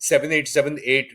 7878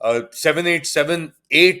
7878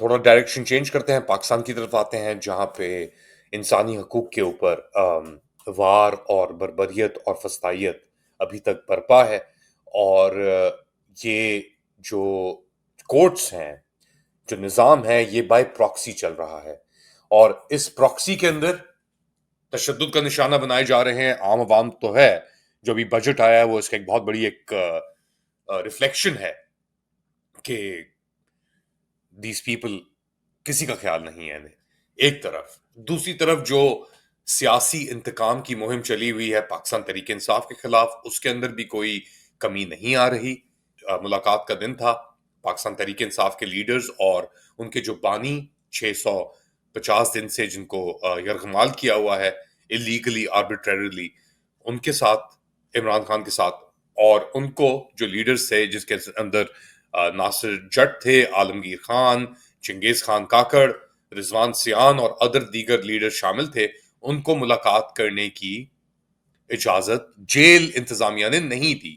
تھوڑا direction change کرتے ہیں، پاکستان کی طرف آتے ہیں جہاں پہ انسانی حقوق کے اوپر وار اور بربریت اور فسطائیت ابھی تک برپا ہے، اور یہ جو کورٹس ہیں، جو نظام ہے، یہ بائی پراکسی چل رہا ہے، اور اس پراکسی کے اندر تشدد کا نشانہ بنائے جا رہے ہیں عام عوام تو ہے. جو ابھی بجٹ آیا ہے وہ اس کا ایک بہت بڑی ایک ریفلیکشن ہے کہ دیز پیپل کسی کا خیال نہیں ہے انہیں. ایک طرف دوسری طرف جو سیاسی انتقام کی مہم چلی ہوئی ہے پاکستان تحریک انصاف کے خلاف، اس کے اندر بھی کوئی کمی نہیں آ رہی. ملاقات کا دن تھا پاکستان تحریک انصاف کے لیڈرز اور ان کے جو بانی 650 دن سے جن کو یرغمال کیا ہوا ہے اللیگلی آربیٹریرلی، ان کے ساتھ، عمران خان کے ساتھ، اور ان کو جو لیڈرز تھے جس کے اندر ناصر جٹ تھے، عالمگیر خان، چنگیز خان کاکڑ، رضوان سیان اور ادر دیگر لیڈر شامل تھے، ان کو ملاقات کرنے کی اجازت جیل انتظامیہ نے نہیں دی.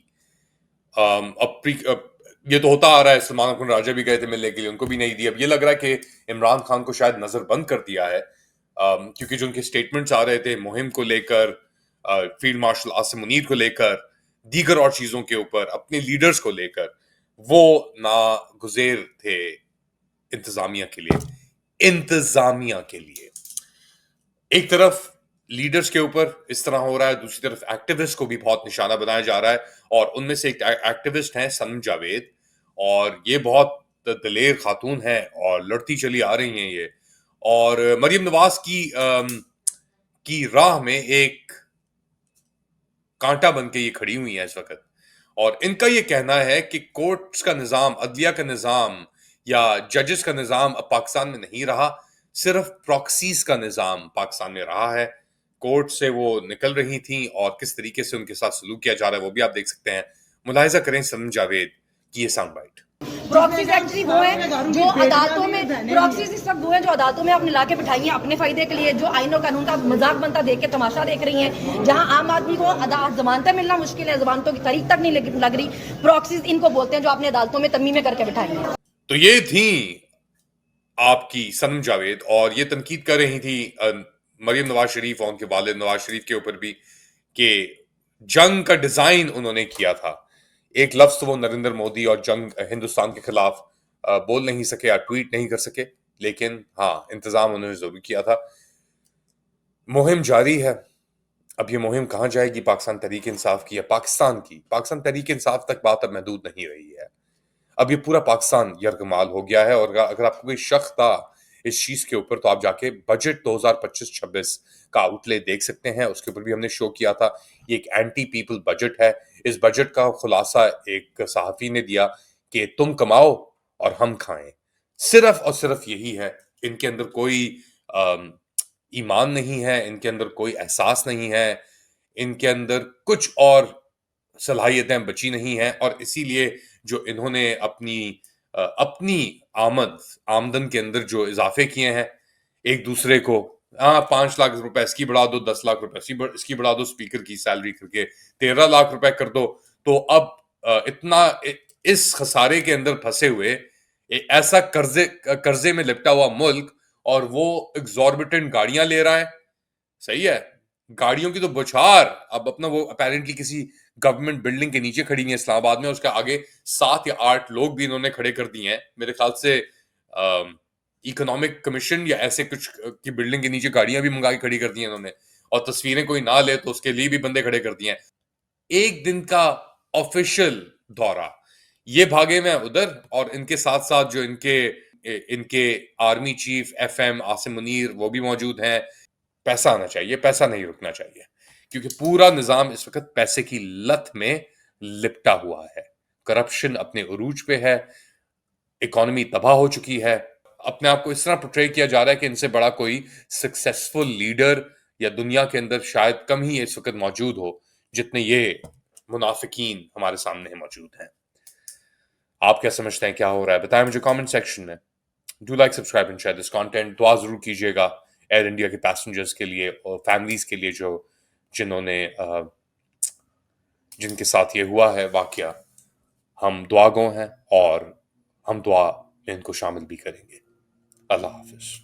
یہ تو ہوتا آ رہا ہے، سلمان اخن راجہ بھی گئے تھے ملنے کے لیے، ان کو بھی نہیں دی. اب یہ لگ رہا ہے کہ عمران خان کو شاید نظر بند کر دیا ہے، کیونکہ جو ان کے سٹیٹمنٹس آ رہے تھے مہم کو لے کر، فیلڈ مارشل عاصم منیر کو لے کر، دیگر اور چیزوں کے اوپر، اپنے لیڈرز کو لے کر، وہ ناگزیر تھے انتظامیہ کے لیے. ایک طرف لیڈرز کے اوپر اس طرح ہو رہا ہے، دوسری طرف ایکٹیوسٹ کو بھی بہت نشانہ بنایا جا رہا ہے، اور ان میں سے ایک ایکٹیوسٹ ہیں صنم جاوید، اور یہ بہت دلیر خاتون ہیں اور لڑتی چلی آ رہی ہیں یہ، اور مریم نواز کی راہ میں ایک کانٹا بن کے یہ کھڑی ہوئی ہیں اس وقت. اور ان کا یہ کہنا ہے کہ کورٹس کا نظام، عدلیہ کا نظام یا ججز کا نظام اب پاکستان میں نہیں رہا، صرف پراکسیز کا نظام پاکستان میں رہا ہے. کورٹ سے وہ نکل رہی تھیں اور کس طریقے سے ان کے ساتھ سلوک کیا جا رہا ہے وہ بھی آپ دیکھ سکتے ہیں. ملاحظہ کریں صنم جاوید کی یہ ساؤنڈ بائٹ. پراکسیز ایکچولی وہ ہیں جو عدالتوں میں، پراکسیز اس وقت وہ ہیں جو عدالتوں میں اپنے لا کے بٹھائی ہیں اپنے فائدے کے لیے، جو آئین و قانون کا مذاق بنتا دیکھ کے تماشا دیکھ رہی ہیں. جہاں عام آدمی کو ضمانتیں ملنا مشکل ہے، ضمانتوں کی تاریخ تک نہیں لگ رہی، پراکسیز ان کو بولتے ہیں جو اپنے عدالتوں میں تمیمیں کر کے بٹھائی ہیں. تو یہ تھیں آپ کی صنم جاوید، اور یہ تنقید کر رہی تھی مریم نواز شریف اور ان کے والد نواز شریف کے اوپر بھی کہ جنگ کا ڈیزائن انہوں نے کیا تھا. ایک لفظ تو وہ نریندر مودی اور جنگ ہندوستان کے خلاف بول نہیں سکے یا ٹویٹ نہیں کر سکے، لیکن ہاں انتظام انہوں نے ضرور کیا تھا. مہم جاری ہے. اب یہ مہم کہاں جائے گی؟ پاکستان تحریک انصاف کی یا پاکستان تحریک انصاف تک بات اب محدود نہیں رہی ہے. اب یہ پورا پاکستان یرغمال ہو گیا ہے، اور اگر آپ کو کوئی شک تھا اس چیز کے اوپر تو آپ جا کے بجٹ 2025-26 کا آؤٹ لے دیکھ سکتے ہیں. اس کے اوپر بھی ہم نے شو کیا تھا. یہ ایک اینٹی پیپل بجٹ ہے. اس بجٹ کا خلاصہ ایک صحافی نے دیا کہ تم کماؤ اور ہم کھائیں. صرف اور صرف یہی ہے. ان کے اندر کوئی ایمان نہیں ہے، ان کے اندر کوئی احساس نہیں ہے، ان کے اندر کچھ اور صلاحیتیں بچی نہیں ہیں. اور اسی لیے جو انہوں نے اپنی آمدن کے اندر جو اضافے کیے ہیں ایک دوسرے کو، 5 لاکھ روپے اس کی بڑھا دو، 10 لاکھ روپے اس کی بڑھا دو، اسپیکر کی سیلری کر کے 13 لاکھ روپے کر دو. تو اب اتنا اس خسارے کے اندر پھنسے ہوئے ایسا قرضے میں لپٹا ہوا ملک، اور وہ ایگزوربیٹنٹ گاڑیاں لے رہا ہے. صحیح ہے، گاڑیوں کی تو بوچھار. اب اپنا وہ اپیرنٹلی کسی گورنمنٹ بلڈنگ کے نیچے کھڑی ہیں اسلام آباد میں، اس کے آگے 7 یا 8 لوگ بھی انہوں نے کھڑے کر دیے ہیں. میرے خیال سے اکنامک کمیشن یا ایسے کچھ کی بلڈنگ کے نیچے گاڑیاں بھی منگا کے کھڑی کر دی ہیں انہوں نے، اور تصویریں کوئی نہ لے تو اس کے لیے بھی بندے کھڑے کر دیے ہیں. ایک دن کا آفیشیل دورہ، یہ بھاگے میں ادھر، اور ان کے ساتھ ساتھ جو ان کے army chief F M Asim Munir وہ بھی موجود ہیں. پیسہ آنا چاہیے، پیسہ نہیں رکنا چاہیے، کیونکہ پورا نظام اس وقت پیسے کی لت میں لپٹا ہوا ہے. کرپشن اپنے عروج پہ ہے، اکانومی تباہ ہو چکی ہے. اپنے آپ کو اس طرح پورٹری کیا جا رہا ہے کہ ان سے بڑا کوئی سکسیسفل لیڈر یا دنیا کے اندر شاید کم ہی اس وقت موجود ہو جتنے یہ منافقین ہمارے سامنے موجود ہیں. آپ کیا سمجھتے ہیں کیا ہو رہا ہے؟ بتائیں مجھے کامنٹ سیکشن میں. Do like subscribe and share this content. دعا ضرور کیجیے گا ایئر انڈیا کے پیسنجرز کے لیے اور فیملیز کے لیے جن کے ساتھ یہ ہوا ہے واقعہ. ہم دعا گو ہیں اور ہم دعا میں ان کو شامل بھی کریں گے. اللہ حافظ.